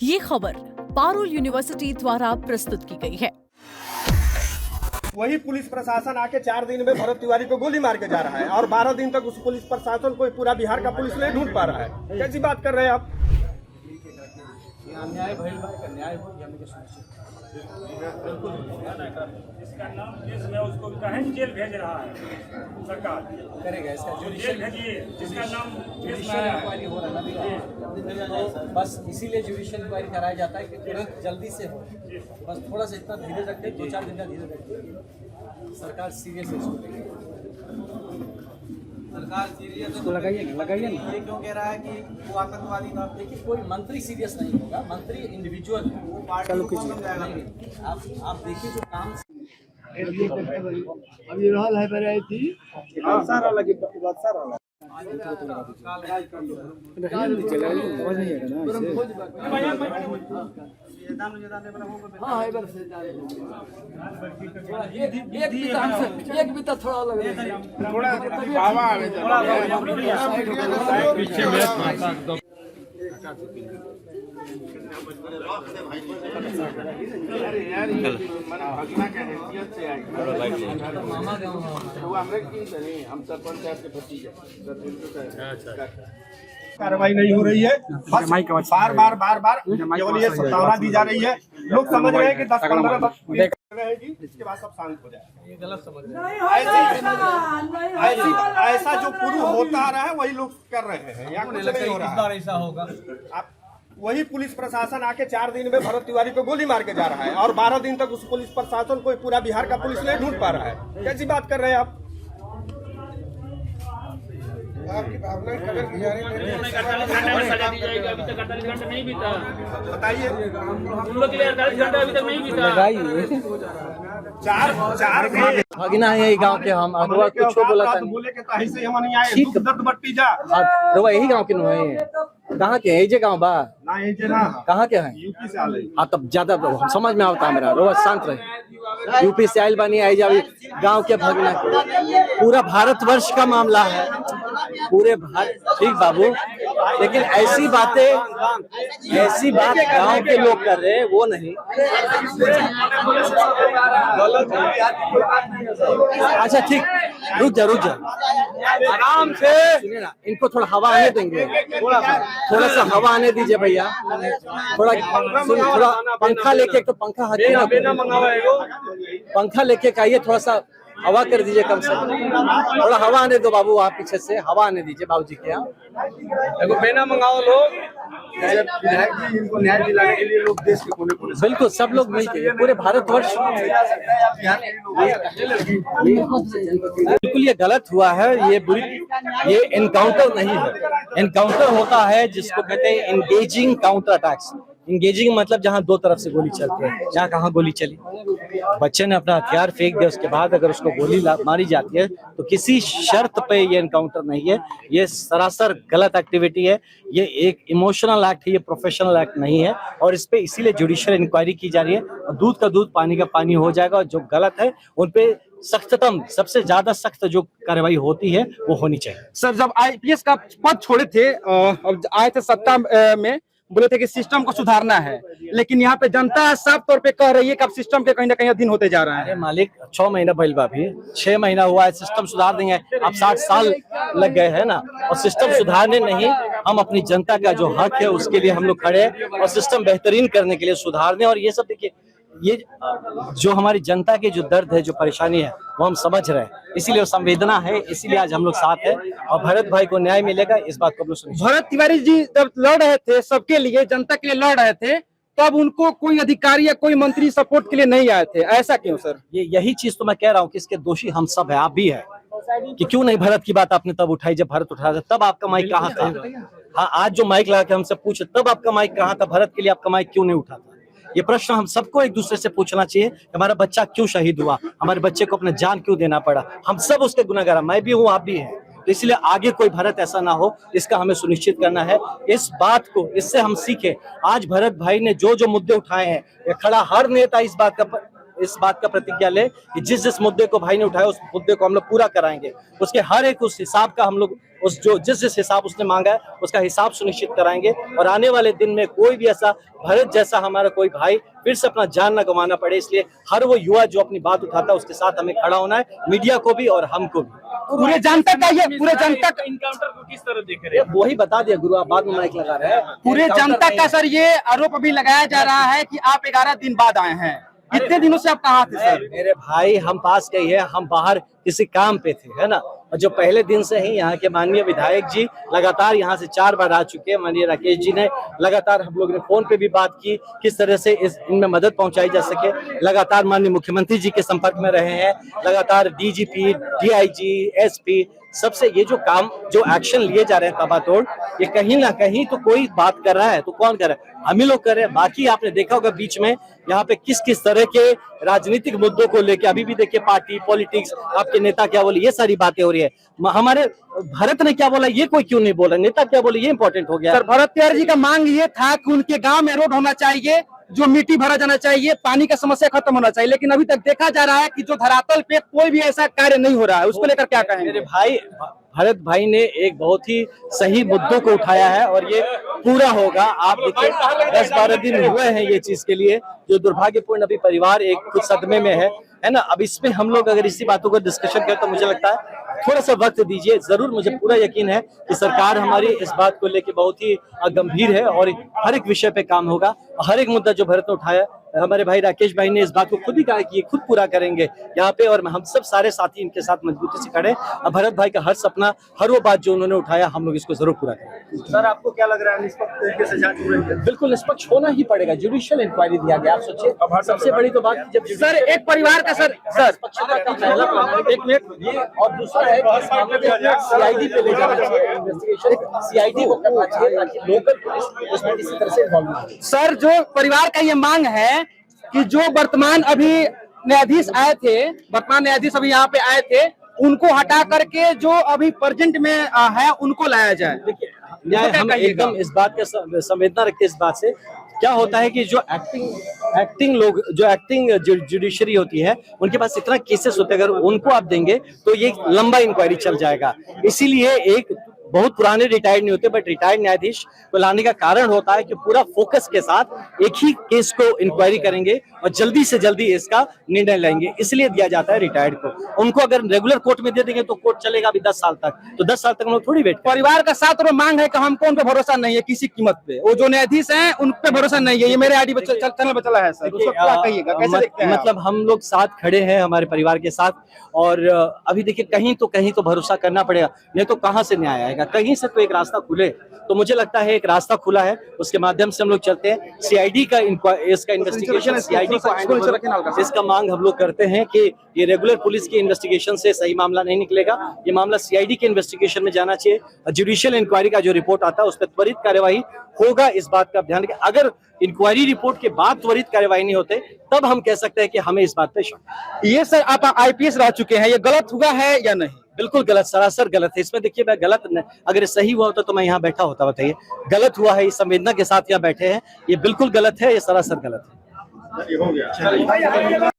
ये खबर पारुल यूनिवर्सिटी द्वारा प्रस्तुत की गई है। वही पुलिस प्रशासन आके 4 दिन में भरत तिवारी को गोली मार के जा रहा है और 12 दिन तक उस पुलिस प्रशासन को पूरा बिहार का पुलिस नहीं ढूंढ पा रहा है। कैसी बात कर रहे हैं आप? अन्याय भइल बा, अन्याय हो हमने के सुनिश्चित इसका नाम इसमें उसको कहीं जेल भेज रहा है सरकार करेगा। इसका जेल जुडिशियल भेजिए जिसका नाम इंक्वायरी हो रहा है ना, बस इसीलिए जुडिशियल इंक्वायरी कराया जाता है कि तुरंत जल्दी से हो। बस थोड़ा सा इतना धीरे रखते, 2-4 दिन का धीरे रखते, सरकार सीरियस है इसको लेकर। सरकार सीरियस इसको लगाइए ना। ये क्यों कह रहा है कि वो आतंकवादी था? देखिए, कोई मंत्री सीरियस नहीं होगा, मंत्री इंडिविजुअल है। वो पार्टी को कौन समझाएगा? नहीं, आप देखिए जो काम अब ये रहल है पर आई थी सारा लगी बात सारा लगी। हाँ है पर से एक भी तो थोड़ा अलग है थोड़ा हवा आवे पीछे यार भगना के हैसियत से आई मामा गाँव वो हमरे की नहीं, हम सरपंच साहब के भतीजे। कार्रवाई नहीं हो रही है, बस बार बार केवल ये सत्तावना दी जा रही है। लोग समझ रहे हैं कि 10-15 वक्त रहेगी, इसके बाद सब शांत हो जाएगा। ये गलत समझ रहे हैं। ऐसा जो पूर्व होता आ रहा है वही लोग कर रहे हैं, यहाँ कुछ नहीं हो रहा है। ऐसा होगा, आप वही पुलिस प्रशासन आके 4 दिन में भरत तिवारी को गोली मार के जा रहा है और 12 दिन तक उस पुलिस प्रशासन को पूरा बिहार का पुलिस नहीं ढूंढ पा रहा है। कैसी बात कर रहे हैं आप? आपकी भावना बताइए। चार भगना है यही गांव के। हम अगवा कुछ बोला था, बोले के ताही से हम नहीं आए, दुख दर्द बट्टी जा। अगवा यही गांव के नु है। कहाँ के है? जे गांव बा ना ये जे ना कहाँ के हैं? यूपी से आले। हाँ, तब ज्यादा समझ में आवता मेरा। रोज शांत रहे। यूपी से आयल बनी आई जावी गांव के भगना। पूरा भारतवर्ष का मामला है, पूरे भारत। ठीक बाबू, लेकिन ऐसी बात गांव के लोग कर रहे हैं वो नहीं। अच्छा ठीक, रुक जा आराम से। सुनिए ना, इनको थोड़ा हवा आने देंगे, थोड़ा सा हवा आने दीजिए भैया। थोड़ा पंखा लेके, एक तो पंखा हाथ पंखा लेके आइए, थोड़ा सा हवा कर दीजिए कम से कम। थोड़ा हवा आने दो बाबू, वहाँ पीछे से हवा आने दीजिए बाबूजी के यहाँ। बेना मंगाओ लोग, विधायक जी इनको न्याय दिलाने के लिए लोग देश के कोने-कोने से। बिल्कुल, सब लोग मिलके पूरे भारतवर्ष। बिल्कुल ये गलत हुआ है, ये एनकाउंटर नहीं है। एनकाउंटर होता है जिसको कहते हैं एंगेजिंग काउंटर अटैक्स। इंगेजिंग मतलब जहां 2 तरफ से गोली चलती है। जहाँ कहाँ गोली चली, बच्चे ने अपना हथियार फेंक दिया, उसके बाद अगर उसको गोली मारी जाती है तो किसी शर्त पे ये एनकाउंटर नहीं है। ये सरासर गलत एक्टिविटी है, ये एक इमोशनल एक्ट है, ये प्रोफेशनल एक्ट नहीं है। और इस पे इसीलिए जुडिशियल इंक्वायरी की जा रही है। और दूध का दूध पानी का पानी हो जाएगा। और जो गलत है उन पे सख्ततम, सबसे ज्यादा सख्त जो कार्रवाई होती है वो होनी चाहिए। सर, जब आईपीएस का पद छोड़े थे, अब आए थे सत्ता में, बोले थे कि सिस्टम को सुधारना है, लेकिन यहाँ पे जनता साफ तौर पे कह रही है कि अब सिस्टम के कहीं ना कहीं अधीन होते जा रहा है। अरे मालिक, 6 महीना भइल बा, भी 6 महीना हुआ है, सिस्टम सुधार देंगे। अब 60 साल लग गए हैं ना, और सिस्टम सुधारने नहीं, हम अपनी जनता का जो हक है उसके लिए हम लोग खड़े हैं और सिस्टम बेहतरीन करने के लिए सुधारने। और ये सब देखिए, ये जो हमारी जनता की जो दर्द है, जो परेशानी है, वो हम समझ रहे हैं, इसीलिए संवेदना है, इसीलिए आज हम लोग साथ हैं। और भरत भाई को न्याय मिलेगा, इस बात को हम लोग सुनिश्चित। भरत तिवारी जी जब लड़ रहे थे सबके लिए, जनता के लिए लड़ रहे थे, तब उनको कोई अधिकारी या कोई मंत्री सपोर्ट के लिए नहीं आए थे, ऐसा क्यों सर? यही चीज तो मैं कह रहा हूँ कि इसके दोषी हम सब है, आप भी है। कि क्यों नहीं भरत की बात आपने तब उठाई जब भरत उठाया था, तब आपका माइक कहाँ था? हाँ, आज जो माइक लगा के हमसे पूछे, तब आपका माइक कहाँ था? भरत के लिए आपका माइक क्यों नहीं उठा था? ये प्रश्न हम सबको एक दूसरे से पूछना चाहिए। हमारा बच्चा क्यों शहीद हुआ, हमारे बच्चे को अपना जान क्यों देना पड़ा? हम सब उसके गुनहगार, मैं भी हूँ, आप भी हैं। तो इसलिए आगे कोई भरत ऐसा ना हो, इसका हमें सुनिश्चित करना है। इस बात को, इससे हम सीखे। आज भरत भाई ने जो जो मुद्दे उठाए हैं, ये खड़ा हर नेता इस बात का इस बात का प्रतिज्ञा ले कि जिस जिस मुद्दे को भाई ने उठाया उस मुद्दे को हम लोग पूरा कराएंगे। उसके हर एक उस हिसाब का हम लोग उस जो जिस जिस हिसाब उसने मांगा है उसका हिसाब सुनिश्चित कराएंगे। और आने वाले दिन में कोई भी ऐसा भरत जैसा हमारा कोई भाई फिर से अपना जान न गंवाना पड़े, इसलिए हर वो युवा जो अपनी बात उठाता है उसके साथ हमें खड़ा होना है, मीडिया को भी और हमको भी। पूरे जनता का ये पूरे जनता इनकाउंटर को किस तरह देख रहे हैं? वही बता दिया गुरु, आप बाद में माइक लगा रहे हैं। पूरे जनता का सर ये आरोप अभी लगाया जा रहा है कि आप 11 दिन बाद आए हैं। कितने दिनों से आप कहाँ थे सर? मेरे भाई हम पास गए हैं, हम बाहर किसी काम पे थे, है ना। और जो पहले दिन से ही यहाँ के माननीय विधायक जी लगातार यहाँ से 4 बार आ चुके हैं। माननीय राकेश जी ने लगातार, हम लोग ने फोन पे भी बात की किस तरह से इनमें मदद पहुंचाई जा सके। लगातार माननीय मुख्यमंत्री जी के संपर्क में रहे हैं, लगातार डीजीपी, डीआईजी, एसपी, सबसे ये जो काम जो एक्शन लिए जा रहे हैं ताबड़तोड़, ये कहीं ना कहीं तो कोई बात कर रहा है तो कौन कर रहा है? हम ही लोग कर रहे हैं। बाकी आपने देखा होगा बीच में यहाँ पे किस किस तरह के राजनीतिक मुद्दों को लेके अभी भी देखिए, पार्टी पॉलिटिक्स, आपके नेता क्या बोले, ये सारी बातें हो रही है। हमारे भरत ने क्या बोला ये कोई क्यों नहीं बोला, नेता क्या बोले ये इंपॉर्टेंट हो गया। सर भरत तिवारी जी का मांग ये था कि उनके गांव में रोड होना चाहिए, जो मिट्टी भरा जाना चाहिए, पानी का समस्या खत्म होना चाहिए, लेकिन अभी तक देखा जा रहा है कि जो धरातल पे कोई भी ऐसा कार्य नहीं हो रहा है। उसको लेकर क्या कहेंगे? मेरे भाई भरत भाई ने एक बहुत ही सही मुद्दों को उठाया है और ये पूरा होगा। आप देखिए 10-12 दिन हुए हैं ये चीज के लिए, जो दुर्भाग्यपूर्ण अभी परिवार एक खुद सदमे में है ना। अब इसमें हम लोग अगर इसी बातों को डिस्कशन करें तो मुझे लगता है थोड़ा सा वक्त दीजिए। जरूर मुझे पूरा यकीन है कि सरकार हमारी इस बात को लेके बहुत ही गंभीर है और हर एक विषय पे काम होगा। हर एक मुद्दा जो भरत ने उठाया, हमारे भाई राकेश भाई ने इस बात को खुद ही कहा कि ये खुद पूरा करेंगे यहाँ पे, और हम सब सारे साथी इनके साथ मजबूती से खड़े। अब भरत भाई का हर सपना, हर वो बात जो उन्होंने उठाया, हम लोग इसको जरूर पूरा करेंगे। सर आपको क्या लग रहा है निष्पक्ष तरीके से जांच हो रही है? बिल्कुल निष्पक्ष होना ही पड़ेगा। जुडिशियल इंक्वायरी दिया गया। आप सोचिए सबसे बड़ी तो बात जब सर एक परिवार का सर निष्पक्षता का पहला प्रावधान, एक मिनट ये, और दूसरा है कि इस मामले में सीआईडी पे ले जाना चाहिए, इन्वेस्टिगेशन सीआईडी को करना चाहिए ताकि लोकल पुलिस उसमें किसी तरह से इन्वॉल्व ना हो। सर जो परिवार का ये मांग है कि जो वर्तमान अभी न्यायाधीश आए थे, वर्तमान न्यायाधीश अभी यहाँ पे आए थे, उनको हटा करके जो अभी प्रेजेंट में है उनको लाया जाए। देखिए न्याय, हम एकदम इस बात का संवेदना रखते हैं। इस बात से क्या होता है कि जो एक्टिंग लोग, जो एक्टिंग जुडिशरी होती है, उनके पास इतना केसेस होते हैं, अगर उनको आप देंगे तो ये लंबा इंक्वायरी चल जाएगा। इसीलिए एक बहुत पुराने रिटायर्ड नहीं होते, बट रिटायर्ड न्यायाधीश को लाने का कारण होता है कि पूरा फोकस के साथ एक ही केस को इंक्वायरी करेंगे और जल्दी से जल्दी इसका निर्णय लेंगे, इसलिए दिया जाता है रिटायर्ड को। उनको अगर रेगुलर कोर्ट में दे देंगे तो कोर्ट चलेगा अभी 10 साल तक, तो 10 साल तक हम लोग थोड़ी वेट। परिवार का साथ और मांग है कि हमको उन पे भरोसा नहीं है किसी कीमत पे। वो जो न्यायाधीश हैं उन पे भरोसा नहीं है। ये मेरे आईडी चैनल पे चला है सर, उसको क्या कहिएगा, कैसे देखते हैं? मतलब हम लोग साथ खड़े हैं हमारे परिवार के साथ, और अभी देखिए कहीं तो भरोसा करना पड़ेगा, नहीं तो कहाँ से न्याय आएगा? कहीं से तो एक रास्ता खुले। तो मुझे लगता है एक रास्ता खुला है, उसके माध्यम से हम लोग चलते हैं। सीआईडी का इसका इन्वेस्टिगेशन सीआईडी को इसका मांग हम लोग करते हैं कि ये रेगुलर पुलिस की इन्वेस्टिगेशन से सही मामला नहीं निकलेगा, ये मामला सीआईडी के इन्वेस्टिगेशन में जाना चाहिए। जुडिशियल इंक्वायरी का जो रिपोर्ट आता है उस पर त्वरित कार्यवाही होगा। इस बात का ध्यान रखें, अगर इंक्वायरी रिपोर्ट के बाद त्वरित कार्यवाही नहीं होते तब हम कह सकते हैं कि हमें इस बात पे शक। ये सर आप आईपीएस रह चुके हैं, ये गलत हुआ है या नहीं? बिल्कुल गलत, सरासर गलत है। इसमें देखिए मैं गलत, अगर ये सही हुआ होता तो मैं यहाँ बैठा होता, बताइए। गलत हुआ है, इस संवेदना के साथ यहाँ बैठे हैं, ये बिल्कुल गलत है, ये सरासर गलत है। हो गया।